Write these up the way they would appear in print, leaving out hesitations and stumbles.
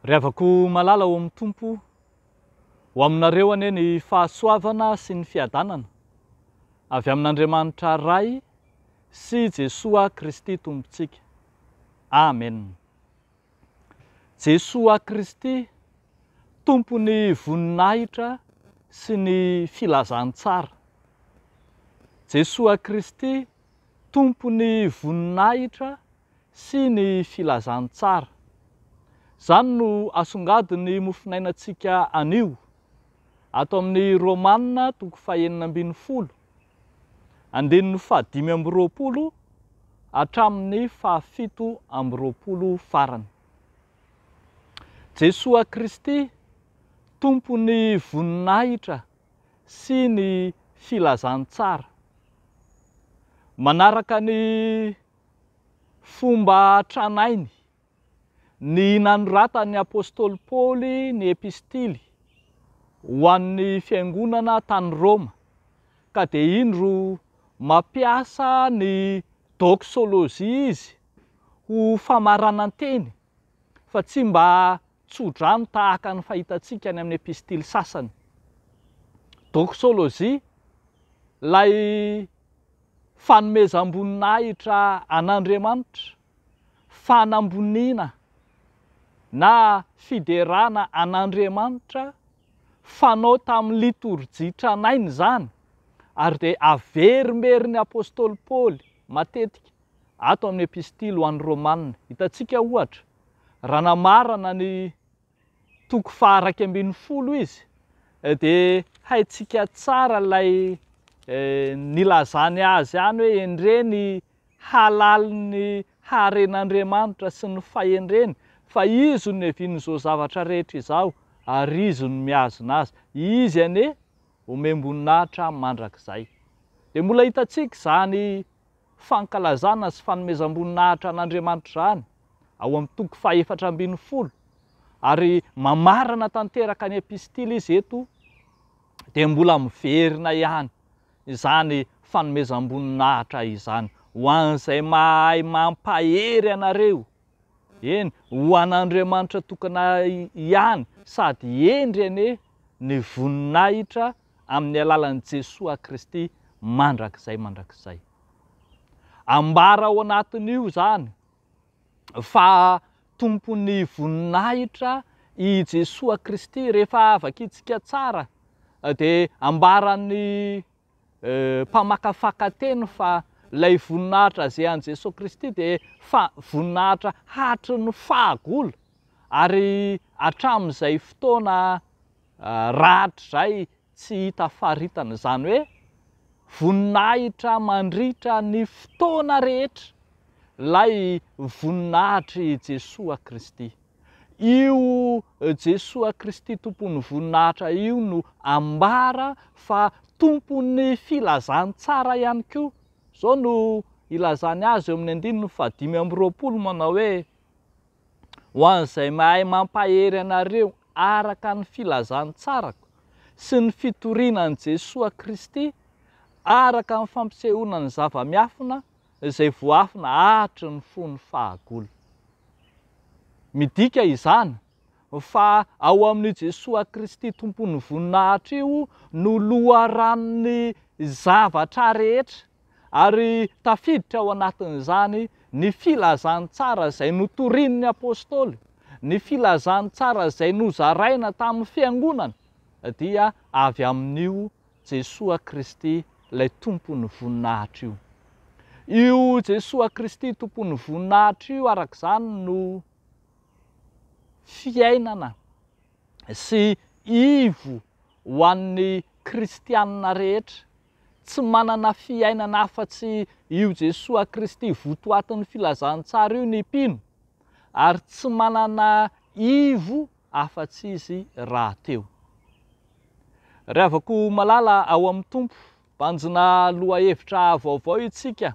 Riavako malala ho amin'ny tompo ho aminareo anie ny fahasoavana sy ny fiadanana avy amin'Andriamanitra Ray sy Jesoa Kristy Tompontsika. Amen. Jesoa Kristy tompony voninahitra sy ny filazantsara. Jesoa Kristy tompony voninahitra sy ny filazantsara. Zany no asongadiny mofinainantsika anio ato amin'ny Romanina 6:20 andininy 5:20 hatramin'ny 7:20 farany. Jesoa Kristy tompony voninahitra sy ny filazantsara. Manaraka ny fomba tranainy ny nanoratany apôstôly Paoly ny epistily ho an'ny fiangonana tany Roma, ka dia iny ro mampiasa ny doxologie izy ho famaranan-teny fa tsy mba tsodrano tahaka ny fahitantsika any amin'ny epistily sasany. Doxologie lay fanomezam-boninahitra an'Andriamanitra, fanamboniana na fiderana an'Andriamanitra fanao tamin'ny liturjia tranainy zany, ary dia averimbery apôstôly Paoly matetika ato amin'ny epistily ho an'ny Romanina. Hitantsika ohatra raha namarana ny 2:20 izy dia haitsika tsara lay nilazany azy any hoe endreny halali ny haren'Andriamanitra sy ny fahendreny, fa izy no nevin'izao zavatra rehetra izao ary izy no miazona azy, izy ane omem-boninahitra mandrakizay. Dia mbola hitantsika zany fankalazana sy fanomezam-boninahitra an'Andriamanitra zany ao amin'ny 4:20 ary mamarana tanteraka ny epistily izy eto dia mbola miverina ihany izany fanomezam-boninahitra izany ho an'izay mahay mampahery anareo, eny ho an'Andriamanitra tokana ihany sady endry ane ny voninahitra amin'ny alalan'i Jesoa Kristy mandrakizay. Ambara ao anatin'io zany fa tompony voninahitra i Jesoa Kristy rehefa afaka itsika tsara dia ambaran'ny mpamakafaka teny fa lay voninahitra zay an' Jesoa Kristy dia voninahitra hatry ny fahagola ary hatramin'izay fotoana ratra zay tsy hita faritana, zany hoe voninahitra mandritra ny fotoana rehetra lay voninahitry Jesoa Kristy. Io Jesoa Kristy tompony voninahitra io no ambara fa tompony filazantsara ihany koa. Zao no ilazany azy eo amin'ny 5:20 manao hoe ho an'izay mahay mampahery anareo araka ny filazantsarako sy ny fitorinan'i Jesoa Kristy araka ny fampisehoana ny zava-miafina izay voafina hatry ny fony fahagola. Midika izany fa ao amin'ny Jesoa Kristy tompony voninahitra io no loharan'ny zavatra rehetra ary tafiditra ao anatin'izany ny filazantsara izay notorian'ny apôstôly, ny filazantsara izay nozaraina tamin'ny fiangonana dia avy amin'io Jesoa Kristy lay tompony voninahitra io. Io Jesoa Kristy tompony voninahitra io arak'izany no fiainana sy ivo ho an'ny kristianina rehetra. Tsy manana fiainana afa-tsy io Jesoa Kristy votoatin'ny filazantsara io ny mpino, ary tsy manana ivo afa-tsy izy raha teo. Riavako malala ao amin'ny tompo, banjina lohahevitra vaovao itsika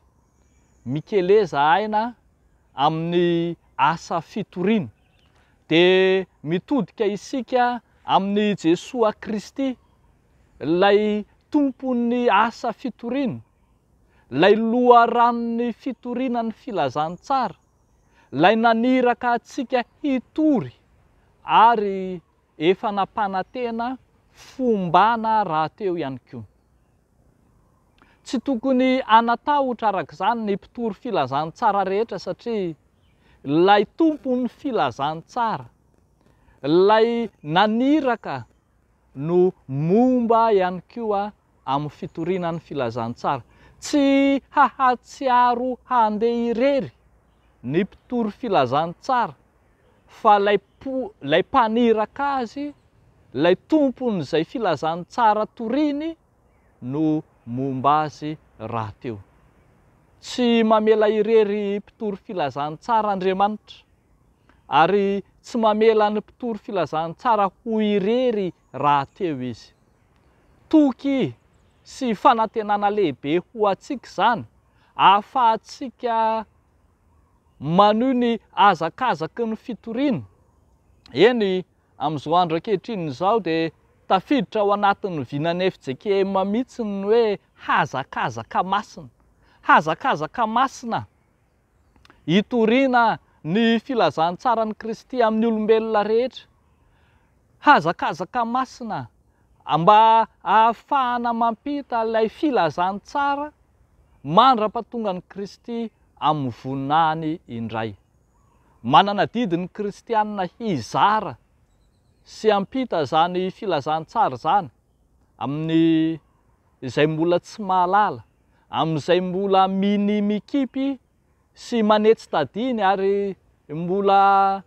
mikeleza aina amin'ny asa fitoriana, dia mitodika isika amin'ny Jesoa Kristy lay tompony asa fitoriana, lay loharanon'ny fitorianan'ny filazantsara, lay naniraka antsika hitory ary efa nampanantena fombana raha teo ihany koa. Tsy tokony anatahotra arak'izany ny mpitory filazantsara rehetra satria lay tompony filazantsara, lay naniraka no momba ihany koa amin'ny fitorianany filazantsara. Tsy hahatsiaro handeha irery ny mpitory filazantsara fa lay mpaniraka azy, lay tompon'izay filazantsara toriany no momba azy raha teo. Tsy mamela irery mpitory filazantsara Andriamanitra, ary tsy mamela ny mpitory filazantsara ho irery raha teo izy. Toky sy fanantenana lehibe ho antsika izany, ahafahantsika maneho ny hazakazaky ny fitoriana. Eny, amin'izao andro ankehitriny izao dia tafiditra ao anatin'ny vinan'ny FJKM mihitsy ny hoe hazakazaka masina. Hazakazaka masina hitoriana ny filazantsara ny Kristy amin'ny olombelona rehetra. Hazakazaka masina mba ahafahana mampita ilay filazantsara mandra-pahatonga ny Kristy amin'ny voninahiny indray. Manana didiny kristianina hizara sy hampita zany filazantsara zany amin'ny izay mbola tsy mahalala, amin'izay mbola mikipy sy manetsy tadiny ary mbola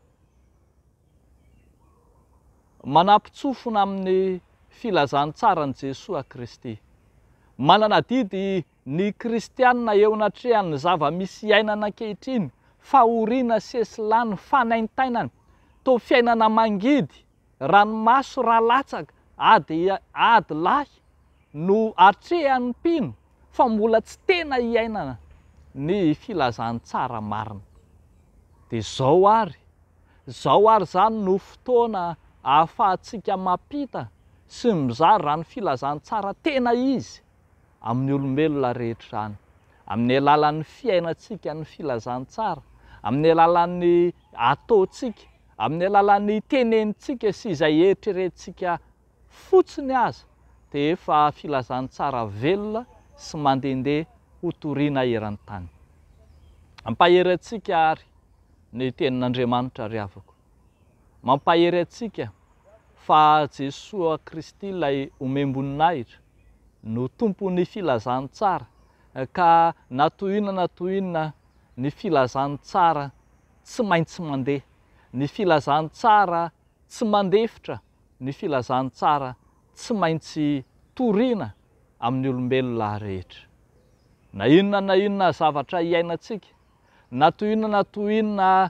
manampitsofona amin'ny filazantsara ny Jesosy Kristy. Manana didy ny kristianina eo anatrehan'ny zava-misy iainana ankehitriny, fahoriana sesilany, fanaintainana, toa fiainana mangidy, ranomaso, rahalatsaka, ady lahy no atrehan'ny mpino fa mbola tsy tena iainana ny filazantsara marina. Dia zao ary zany no fotoana ahafahantsika mampita sy mizary raha ny filazantsara tena izy amin'ny olombelona rehetra any, amin'ny alalan'ny fiainantsika ny filazantsara, amin'ny alalan'ny ataontsika, amin'ny alalan'ny tenenitsika sy izay eritreretintsika fotsiny aza, dia efa filazantsara velona sy mandehandeha ho toriana eran-tany. Mampahery antsika ary ny tenin'Andriamanitra ry havako. Mampahery antsika fa Jesosy Kristy ilay omem-boninahitra no tompon'ny filazantsara, ka natohinana ny filazantsara tsy maintsy mandeha, ny filazantsara tsy mandefitra, ny filazantsara tsy maintsy toriana amin'ny olombelona rehetra. Na inona zavatra iainantsika, na tohinana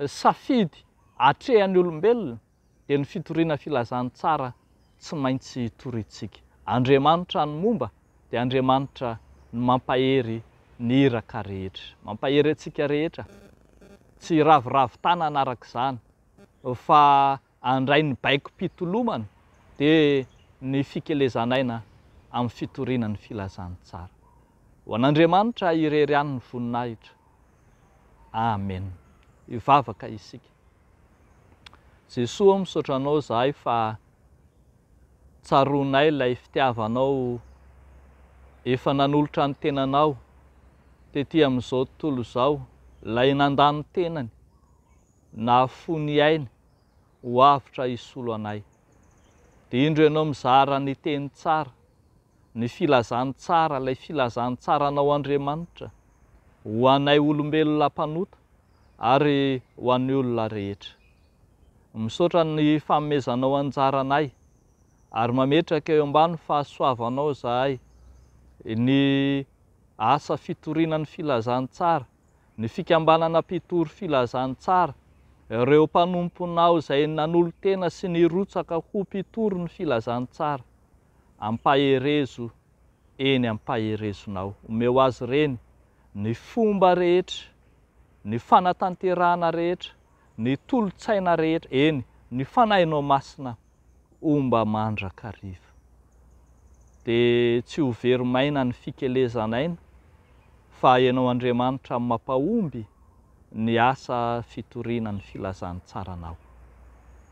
safidy atrehan'ny olombelona, dia ny fitoriana filazantsara tsy maintsy toriantsika. Andriamanitra ny momba, dia Andriamanitra ny mampahery ny iraka rehetra. Mampahery antsika rehetra tsy ravoravo tanana arak'izany, fa andray ny baiko-pitolomana dia ny fikelezanaina amin'ny fitoriana ny filazantsara. Ho an'Andriamanitra irery ihany ny voninahitra. Amen. Hivavaka isika. Jesosy, misaotra anao zahay fa tsaroanay ilay fitiavanao efa nanolotra ny tenanao tetỳ amin'izao tontolo izao, ilay nandany tenany na fony ainy ho avitra hisolo anay. Dia indro ianao mizara ny teny tsara, ny filazantsara, ilay filazantsaranao Andriamanitra ho anay olombelona mpanota ary ho an'ny olona rehetra. Misaotra ny fanomezanao anjaranay ary mametraka eo ambany fahasoavanao zahay ny asa fitoriana ny filazantsara, ny fikambanana mpitory filazantsara, ireo mpanomponao izay nanolo-tena sy nirotsaka ho mpitory ny filazantsara. Ampaherezo eny ampaherezonao. Omeo azy ireny ny fomba rehetra, ny fanatanterahana rehetra, ny tolotsaina rehetra, eny ny fanahinao masina omba mandrakariva. Dia tsy ho very maina ny fikelezanaina fa ianao Andriamanitra mampahomby ny asa fitoriana ny filazantsaranao.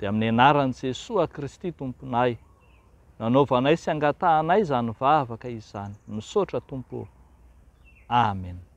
dia amin'ny anaran'i Jesosy Kristy tomponay, nanaovanay sy angatahanay izany vavaka izany, misaotra Tompo. Amen.